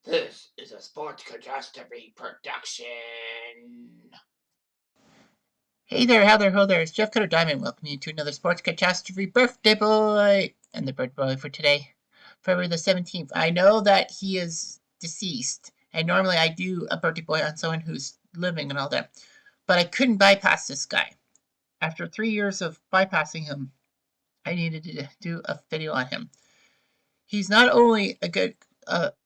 This is a Sports Catastrophe production. Hey there, how there, ho there, it's Jeff Cutter Diamond welcoming you to another Sports Catastrophe Birthday Boy! And the birthday boy for today, February the 17th. I know that he is deceased, and normally I do a birthday boy on someone who's living and all that, but I couldn't bypass this guy. After 3 years of bypassing him, I needed to do a video on him. He's not only a good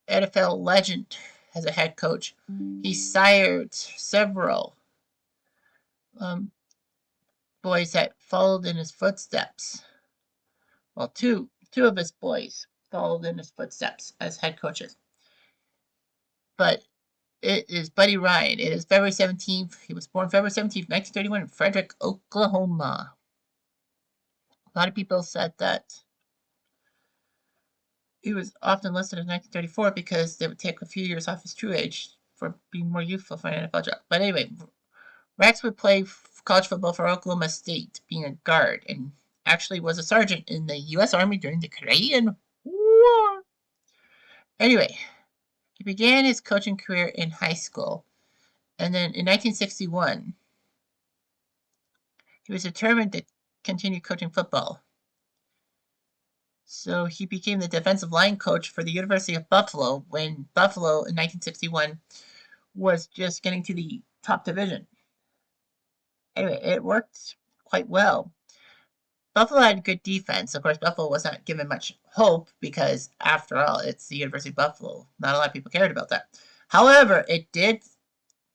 NFL legend as a head coach, he sired several boys that followed in his footsteps. Well, two of his boys followed in his footsteps as head coaches. But it is Buddy Ryan. It is February 17th. He was born February 17th, 1931 in Frederick, Oklahoma. A lot of people said that he was often listed as 1934 because they would take a few years off his true age for being more youthful for an NFL job. But anyway, Rex would play college football for Oklahoma State, being a guard, and actually was a sergeant in the U.S. Army during the Korean War. Anyway, he began his coaching career in high school, and then in 1961, he was determined to continue coaching football. So he became the defensive line coach for the University of Buffalo when Buffalo in 1961 was just getting to the top division. Anyway, it worked quite well. Buffalo had good defense. Of course, Buffalo was not given much hope because, after all, it's the University of Buffalo. Not a lot of people cared about that. However, it did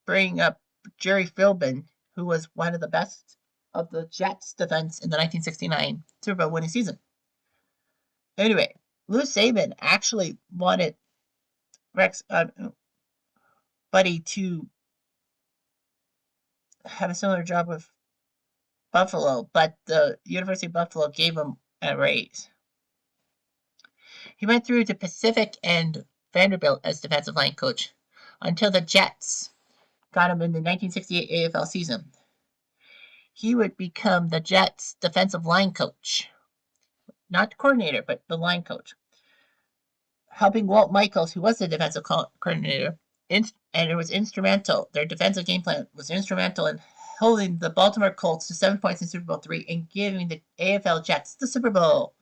bring up Jerry Philbin, who was one of the best of the Jets' defense in the 1969 Super Bowl winning season. Anyway, Lou Saban actually wanted Buddy to have a similar job with Buffalo, but the University of Buffalo gave him a raise. He went through to Pacific and Vanderbilt as defensive line coach until the Jets got him in the 1968 AFL season. He would become the Jets' defensive line coach. Not the coordinator, but the line coach. Helping Walt Michaels, who was the defensive coordinator, and it was instrumental. Their defensive game plan was instrumental in holding the Baltimore Colts to 7 points in Super Bowl III and giving the AFL Jets the Super Bowl.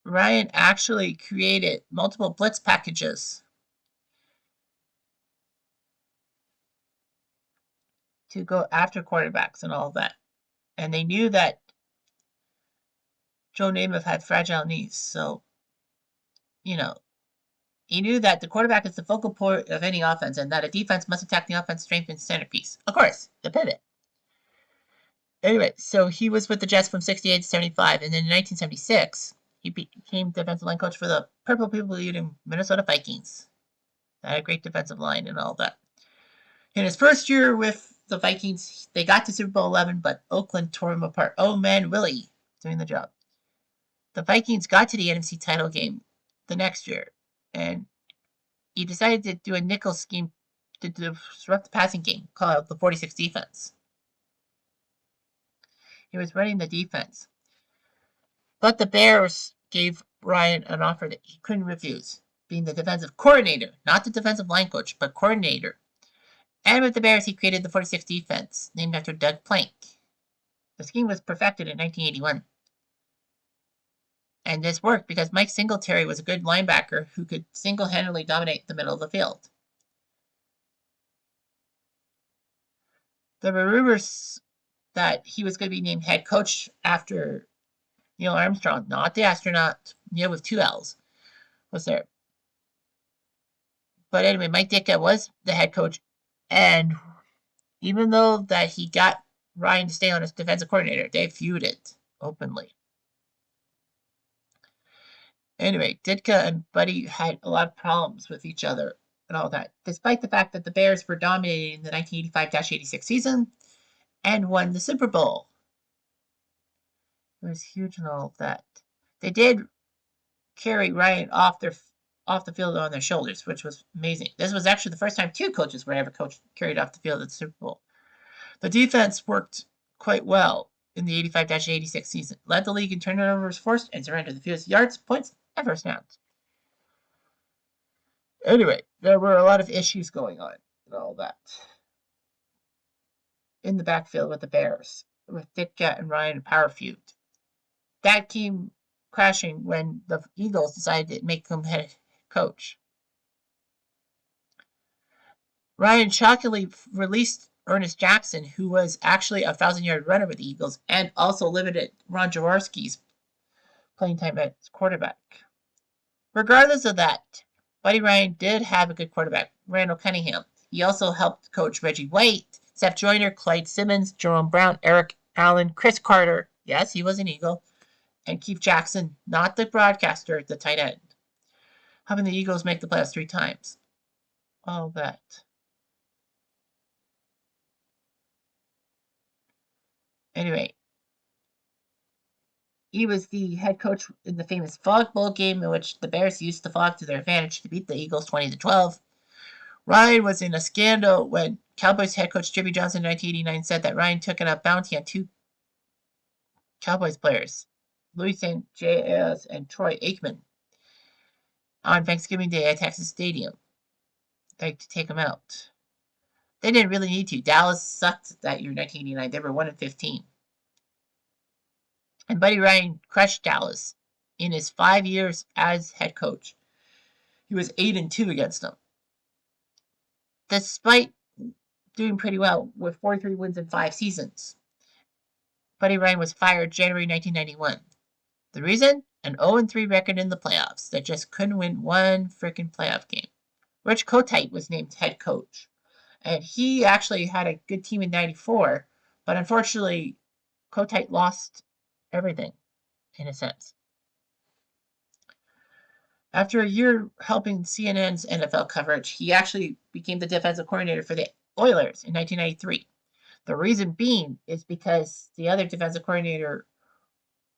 Ryan actually created multiple blitz packages to go after quarterbacks and all that. And they knew that Joe Namath had fragile knees, so, he knew that the quarterback is the focal point of any offense and that a defense must attack the offense strength and centerpiece. Of course, the pivot. Anyway, so he was with the Jets from 68 to 75, and then in 1976, he became defensive line coach for the Purple People Eating Minnesota Vikings. They had a great defensive line and all that. In his first year with the Vikings, they got to Super Bowl 11, but Oakland tore him apart. Oh man, Willie doing the job. The Vikings got to the NFC title game the next year, and he decided to do a nickel scheme to disrupt the passing game called the 46 defense. He was running the defense. But the Bears gave Ryan an offer that he couldn't refuse, being the defensive coordinator, not the defensive line coach, but coordinator. And with the Bears, he created the 46 defense, named after Doug Plank. The scheme was perfected in 1981. And this worked because Mike Singletary was a good linebacker who could single-handedly dominate the middle of the field. There were rumors that he was going to be named head coach after Neil Armstrong, not the astronaut, Neil with 2 L's, was there. But anyway, Mike Ditka was the head coach, and even though that he got Ryan to stay on as defensive coordinator, they feuded openly. Anyway, Ditka and Buddy had a lot of problems with each other and all that, despite the fact that the Bears were dominating the 1985-86 season and won the Super Bowl. It was huge and all that. They did carry Ryan off the field on their shoulders, which was amazing. This was actually the first time 2 coaches were ever carried off the field at the Super Bowl. The defense worked quite well in the 85-86 season, led the league in turnovers forced, and surrendered the fewest yards, points, and first downs. Anyway, there were a lot of issues going on and all that in the backfield with the Bears, with Ditka and Ryan power feud. That came crashing when the Eagles decided to make him head coach. Ryan shockingly released Ernest Jackson, who was actually a 1,000-yard runner with the Eagles, and also limited Ron Jaworski's playing time at quarterback. Regardless of that, Buddy Ryan did have a good quarterback, Randall Cunningham. He also helped coach Reggie White, Seth Joyner, Clyde Simmons, Jerome Brown, Eric Allen, Chris Carter. Yes, he was an Eagle. And Keith Jackson, not the broadcaster, the tight end. Helping the Eagles make the playoffs 3 times. All that. Anyway, he was the head coach in the famous Fog Bowl game in which the Bears used the fog to their advantage to beat the Eagles 20-12. Ryan was in a scandal when Cowboys head coach Jimmy Johnson in 1989 said that Ryan took a bounty on 2 Cowboys players, Louis St. J.S. and Troy Aikman, on Thanksgiving Day at Texas Stadium. Like to take them out. They didn't really need to. Dallas sucked that year, 1989. They were 1-15. And Buddy Ryan crushed Dallas in his 5 years as head coach. He was 8-2 against them. Despite doing pretty well with 43 wins in 5 seasons, Buddy Ryan was fired January 1991. The reason? An 0-3 record in the playoffs that just couldn't win one freaking playoff game. Rich Kotite was named head coach. And he actually had a good team in 94, but unfortunately, Kotite lost everything, in a sense. After a year helping CNN's NFL coverage, he actually became the defensive coordinator for the Oilers in 1993. The reason being is because the other defensive coordinator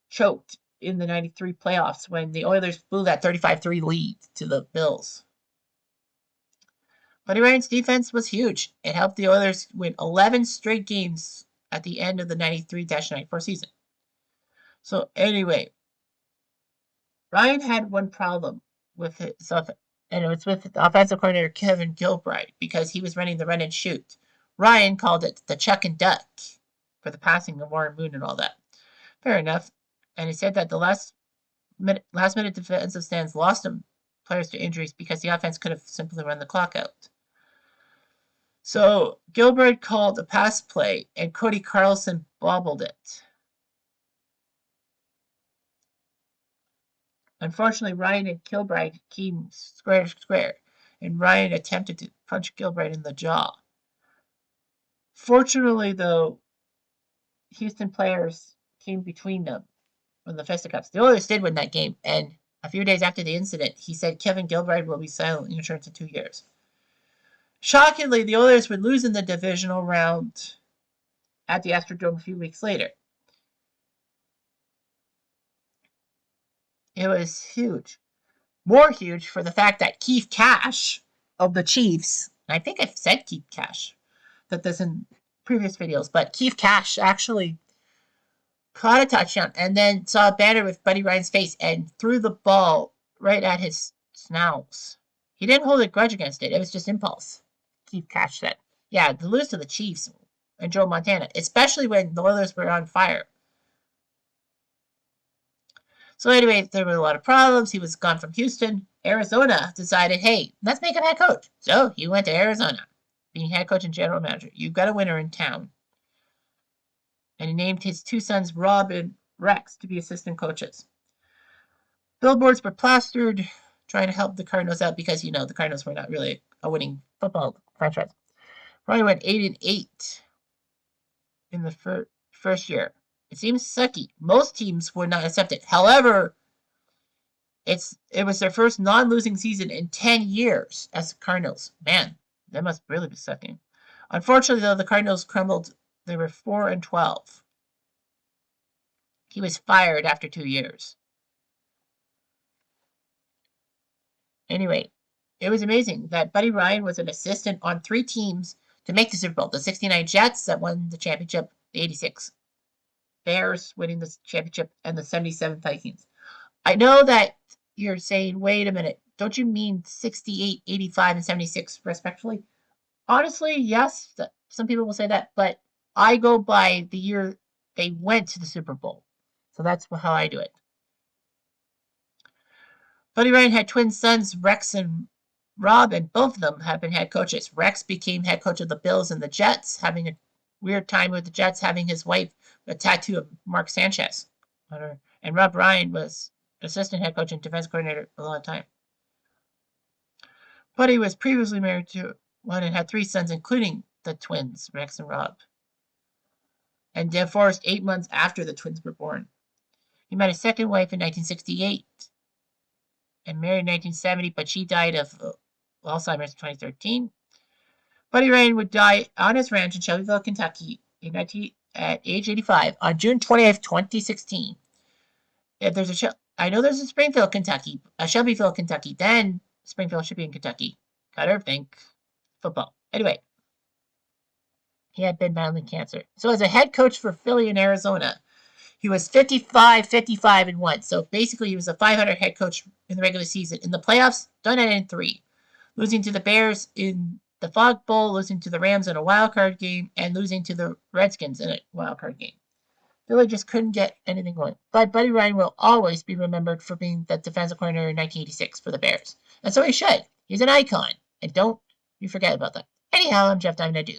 choked in the 93 playoffs when the Oilers blew that 35-3 lead to the Bills. Buddy Ryan's defense was huge. It helped the Oilers win 11 straight games at the end of the 93-94 season. So anyway, Ryan had one problem with his and it was with the offensive coordinator Kevin Gilbride because he was running the run and shoot. Ryan called it the chuck and duck for the passing of Warren Moon and all that. Fair enough. And he said that the last minute defensive stands lost him players to injuries because the offense could have simply run the clock out. So Gilbride called a pass play, and Cody Carlson bobbled it. Unfortunately, Ryan and Gilbride came square to square, and Ryan attempted to punch Gilbride in the jaw. Fortunately, though, Houston players came between them on the fisticuffs. The Oilers did win that game, and a few days after the incident, he said Kevin Gilbride will be silent insurance in 2 years. Shockingly, the Oilers would lose in the divisional round at the Astrodome a few weeks later. It was huge. More huge for the fact that Keith Cash of the Chiefs, and I think I've said Keith Cash, that this in previous videos, but Keith Cash actually caught a touchdown and then saw a banner with Buddy Ryan's face and threw the ball right at his snout. He didn't hold a grudge against it. It was just impulse. Keith Cash said. Yeah, to lose to the Chiefs and Joe Montana, especially when the Oilers were on fire. So anyway, there were a lot of problems. He was gone from Houston. Arizona decided, hey, let's make him head coach. So he went to Arizona, being head coach and general manager. You've got a winner in town. And he named his 2 sons, Rob and Rex, to be assistant coaches. Billboards were plastered, trying to help the Cardinals out because, the Cardinals were not really a winning football franchise. Ryan went 8-8 in the first year. It seems sucky. Most teams would not accept it. However, it was their first non-losing season in 10 years as the Cardinals. Man, that must really be sucking. Unfortunately, though, the Cardinals crumbled. They were 4-12. He was fired after 2 years. Anyway, it was amazing that Buddy Ryan was an assistant on 3 teams to make the Super Bowl. The 69 Jets that won the championship, the 86 Bears winning the championship, and the 77 Vikings. I know that you're saying, wait a minute, don't you mean 68, 85, and 76 respectively? Honestly, yes. Some people will say that, but I go by the year they went to the Super Bowl. So that's how I do it. Buddy Ryan had twin sons, Rex and Rob, and both of them have been head coaches. Rex became head coach of the Bills and the Jets, having a weird time with the Jets, having his wife a tattoo of Mark Sanchez on her. And Rob Ryan was assistant head coach and defense coordinator a long time. Buddy was previously married to one and had 3 sons, including the twins, Rex and Rob, and divorced 8 months after the twins were born. He met his second wife in 1968 and married in 1970, but she died of Alzheimer's in 2013. Buddy Ryan would die on his ranch in Shelbyville, Kentucky at age 85 on June 20th, 2016. If I know there's a Springfield, Kentucky, a Shelbyville, Kentucky, then Springfield should be in Kentucky. Gotta think football. Anyway, he had been battling cancer. So as a head coach for Philly in Arizona, he was 55, 55, and 1. So basically, he was a 500 head coach in the regular season. In the playoffs, done it in 3. Losing to the Bears in the Fog Bowl, losing to the Rams in a wild card game, and losing to the Redskins in a wild card game. Philly just couldn't get anything going. But Buddy Ryan will always be remembered for being the defensive coordinator in 1986 for the Bears. And so he should. He's an icon. And don't you forget about that. Anyhow, I'm Jeff Diamond. I do.